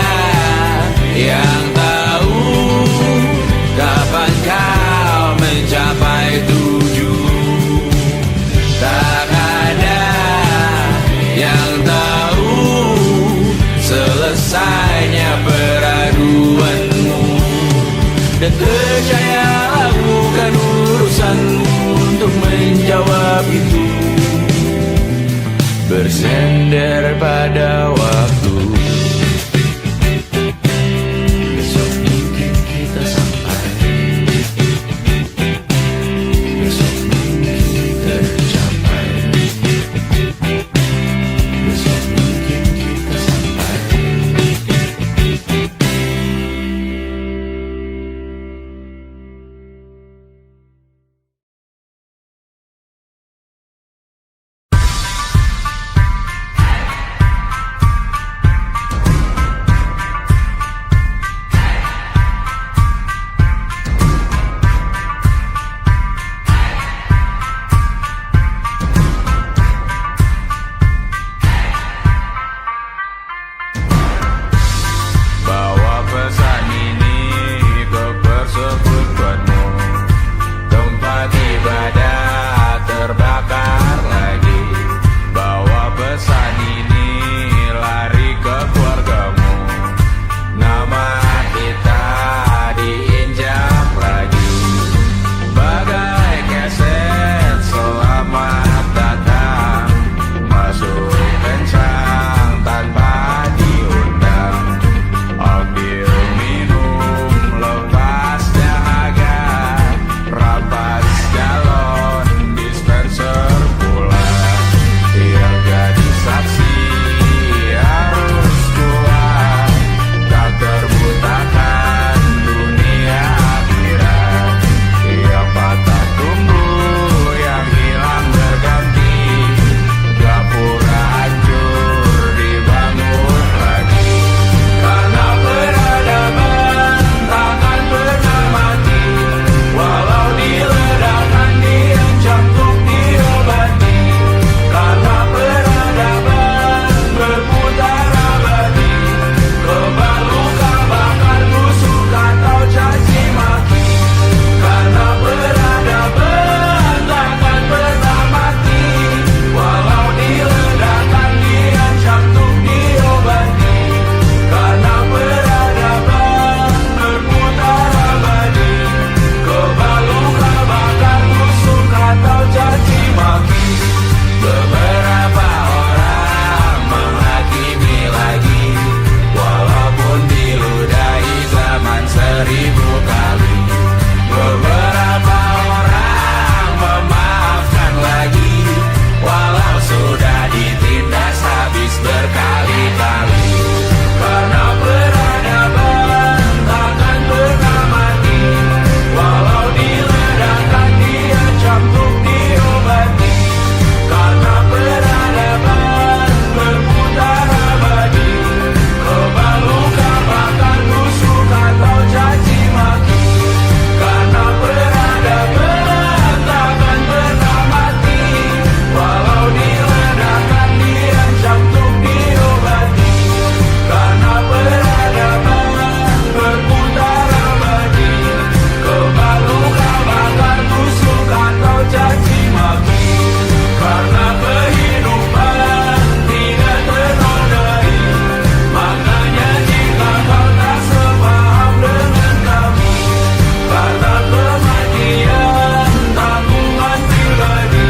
yang tahu kapan kau mencapai tujuh. Tak ada yang tahu selesainya peraduanmu. Dan percayalah bukan urusanmu untuk menjawab itu. Bersender pada waktu. Besok mungkin kita sampai. Besok mungkin tercapai. Besok mungkin kita sampai. seribu kali. Beberapa orang memaafkan lagi, walau sudah ditindas habis berkali-kali. Karena peradaban takkan pernah mati, walau diledakkan diancam untuk diobati. Karena peradaban berputar abadi, kebal luka bakar tusuk atau caci maki. Karena peradaban takkan pernah mati, walau diledakkan diancam untuk diobati. Karena peradaban berputar abadi, kebal luka bakar tusuk atau caci maki. Karena kehidupan tidak ternodai, makanya jika kau tak sepaham dengan kami. Karena kematian tanggungan pribadi,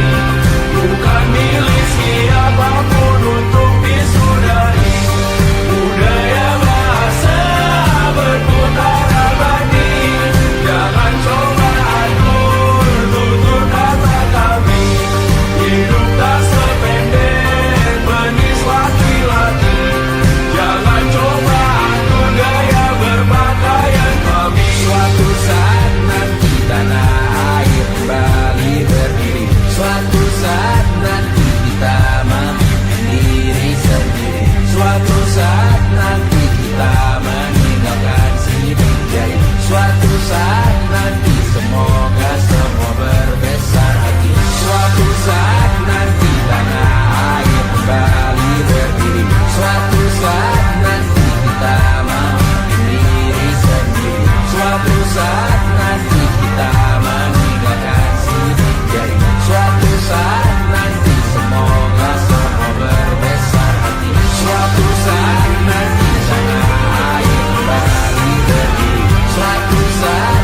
bukan milik siapapun untuk disudahi. Budaya bahasa berputar abadi, jangan coba atur tutur kata kami. Hidup tak sependek penis laki-laki, jangan coba atur gaya berpakaian kami. Suatu saat nanti tanah air kembali berdiri, suatu saat nanti kita mandiri sendiri, suatu saat nanti kita meninggalkan sidik jari, suatu saat nanti semoga semua berbesar hati. Suatu saat nanti tanah air kembali berdiri, suatu saat nanti kita mandiri sendiri, suatu saat nanti kita meninggalkan sidik jari, suatu saat nanti semoga semua berbesar hati. Suatu saat nanti tanah air kembali berdiri, suatu saat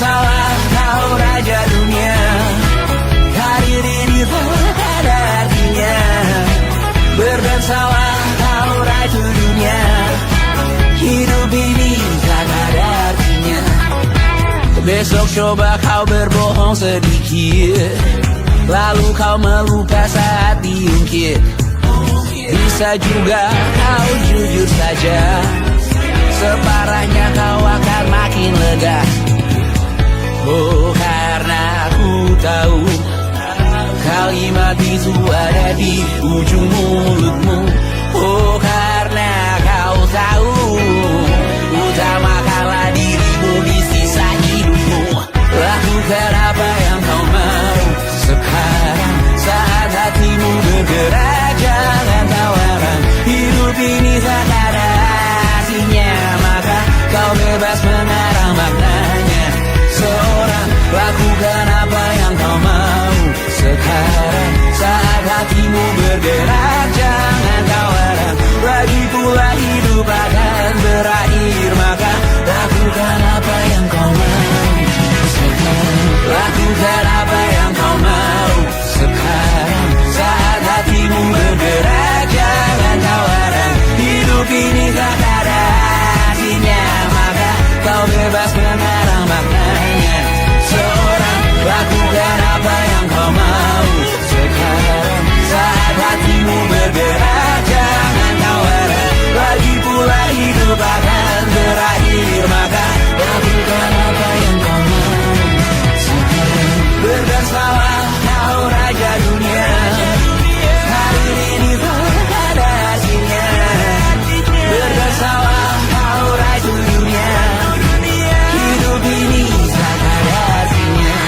bersalah kau raja dunia. Karir ini tak ada artinya. Berdansalah kau ratu dunia. Hidup ini tak ada artinya. Besok coba kau berbohong sedikit, lalu kau melupa saat diungkit. Bisa juga kau jujur saja, separahnya kau akan makin lega. Oh, karena aku tahu kalimat itu ada di ujung mulutmu. Oh, karena kau tahu utamakanlah dirimu di sisa hidupmu. Lakukan apa yang kau mau sekarang, saat hatimu bergerak. Jangan tawaran, hidup ini tak ada artinya, maka kau bebas mengarang maknanya. Seorang, lakukan apa yang kau mau sekarang, saat hatimu bergerak. Jangan tawaran, lagi pula hidup akan berakhir, maka lakukan apa yang kau mau sekarang. Lakukan apa yang kau mau sekarang, saat hatimu bergerak. Jangan tawaran, hidup ini tak ada artinya, maka kau bebas mengarang maknanya. Seorang, lakukan apa yang kau mau sekarang, saat hatimu bergerak. Jangan tawaran, lagi pula hidup akan berakhir, maka lakukan apa yang kau mau sekarang. Berdansalah kau raja dunia. Hari ini tak ada artinya. Berdansalah kau raja dunia. Hidup ini tak ada artinya.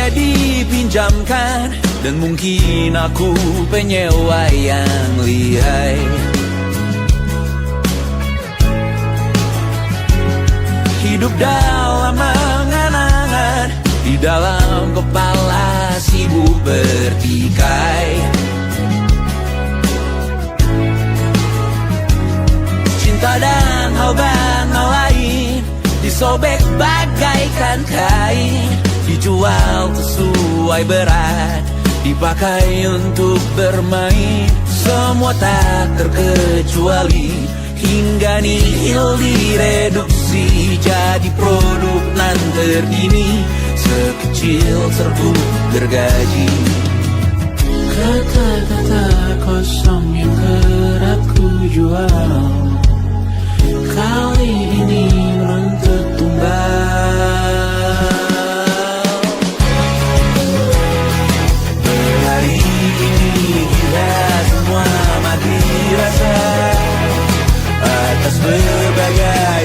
Dipinjamkan, dan mungkin aku penyewa yang lihai. Hidup dalam angan-angan, di dalam kepala sibuk bertikai. Cinta dan hal lain disobek bagaikan kain, dijual sesuai berat, dipakai untuk bermain. Semua tak terkecuali, hingga nihil direduksi jadi produk nan terkini, sekecil serbuk gergaji. Kata-kata kosong yang kerap ku jual, kali ini menuntut tumbal. Hari ini kita semua mati rasa atas berbagai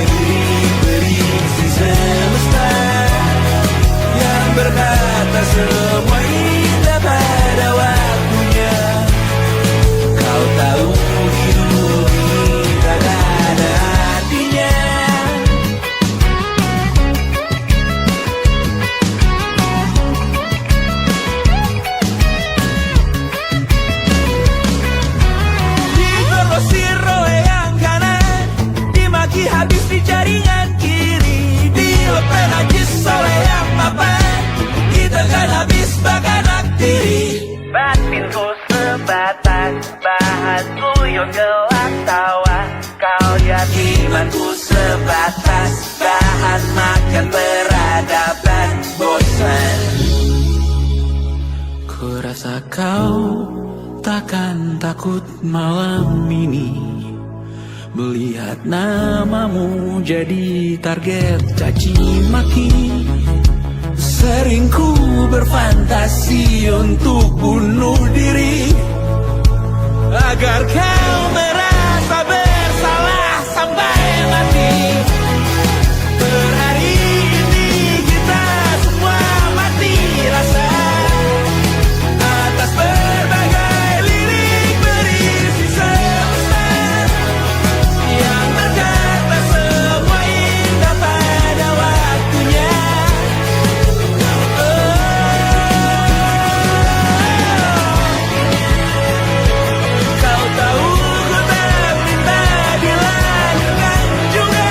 prediksi semesta yang berkata semua indah pada waktunya. Kau tahu hidup ini tak ada artinya. Digrosir oleh yang kanan, dimaki habis di jaringan kiri, dilepeh najis oleh yang mapan, kita kan habis bakanak diri. Batinku sebatas bahan guyon gelap tawa, kau jadi imanku sebatas bahan makan peradaban bosan. Ku rasa kau takkan takut malam ini Melihat namamu jadi target caci maki. Sering ku berfantasi untuk bunuh diri agar kau merasa bersalah sampai mati. Per hari ini kita semua mati rasa atas berbagai lirik berisi semesta yang berkata semua indah pada waktunya. Kau tahu ku tak minta dilahirkan juga.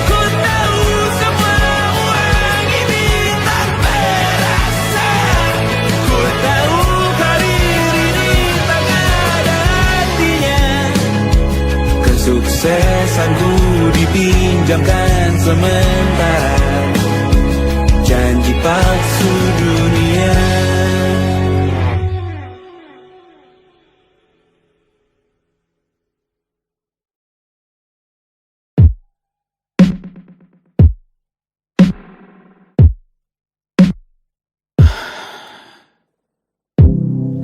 Ku tahu semua uang ini tak berasa. Ku tahu karir ini tak ada artinya. Kesuksesanku dipinjamkan sementara, janji palsu dunia.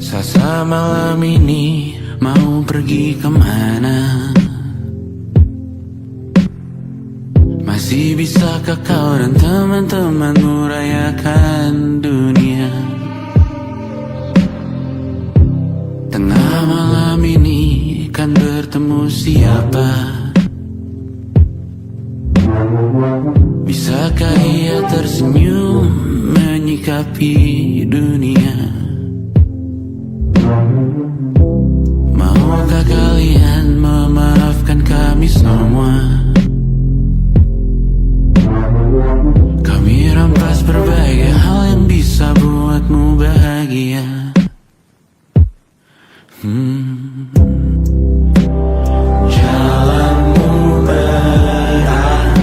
Sasa malam ini mau pergi kemana? Masih bisakah kau dan teman-temanmu rayakan dunia? Tengah malam ini kan bertemu siapa? Bisakah ia tersenyum menyikapi dunia? Maukah kalian memaafkan kami semua? Kami rampas berbagai hal yang bisa buatmu bahagia. Jalanmu berat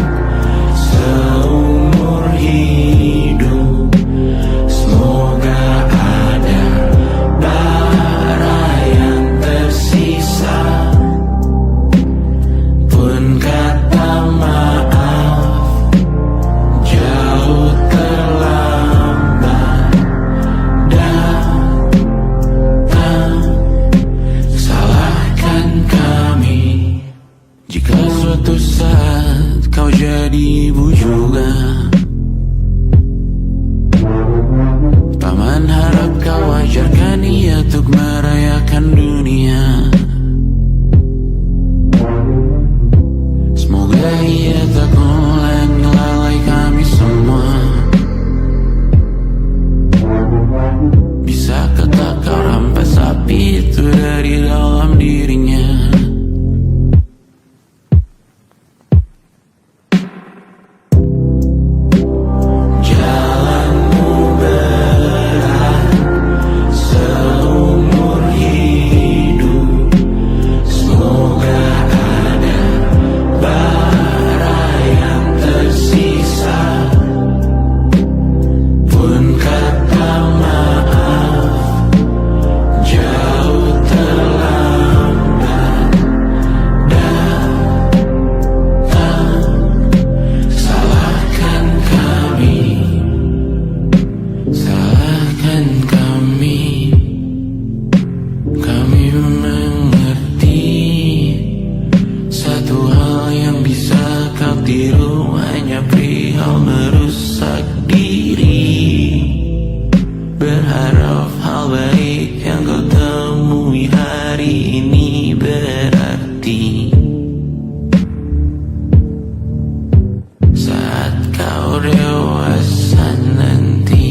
seumur hidup. Semoga ada bara yang tersisa. Pun kata maaf jauh terlambat datang. Salahkan kami jika suatu saat kau jadi ibu juga. Paman harap kau ajarkan ia untuk merayakan dunia. Semoga ia tak ulangi lalai kami semua. Bisakah tak kau rampas api itu dari dalam dirinya? Jalanmu berat seumur hidup. Semoga ada bara yang tersisa. Pun kata maaf jauh terlambat datang. Salahkan kami, salahkan kami. Kami mengerti satu hal yang bisa kau tiru hanya perihal merusak diri. Berharap hal baik yang kau temui hari ini berarti saat kau dewasa nanti.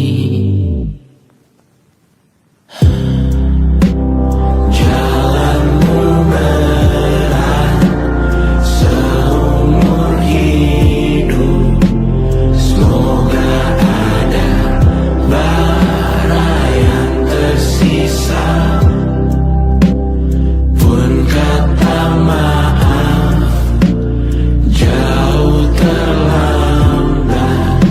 Jalanmu berat seumur hidup. Semoga ada bara yang tersisa. Pun kata maaf jauh terlambat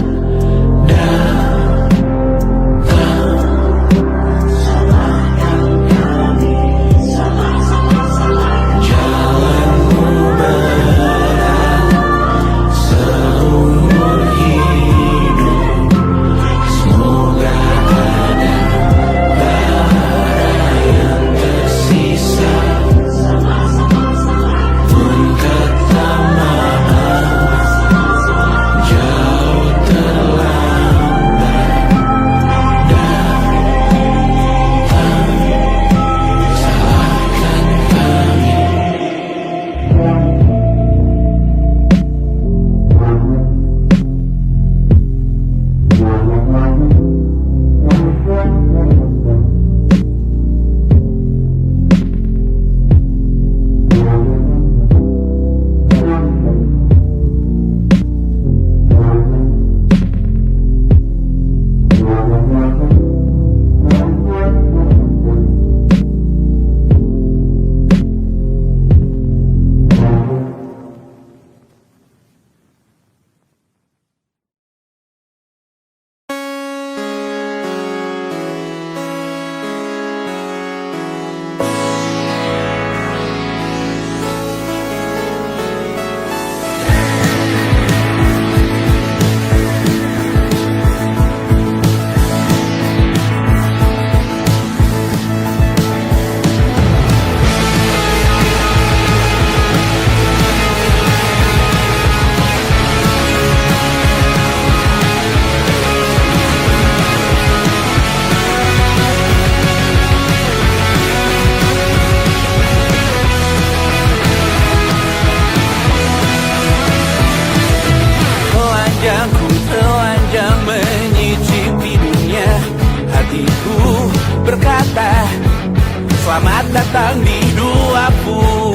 Selamat datang di 20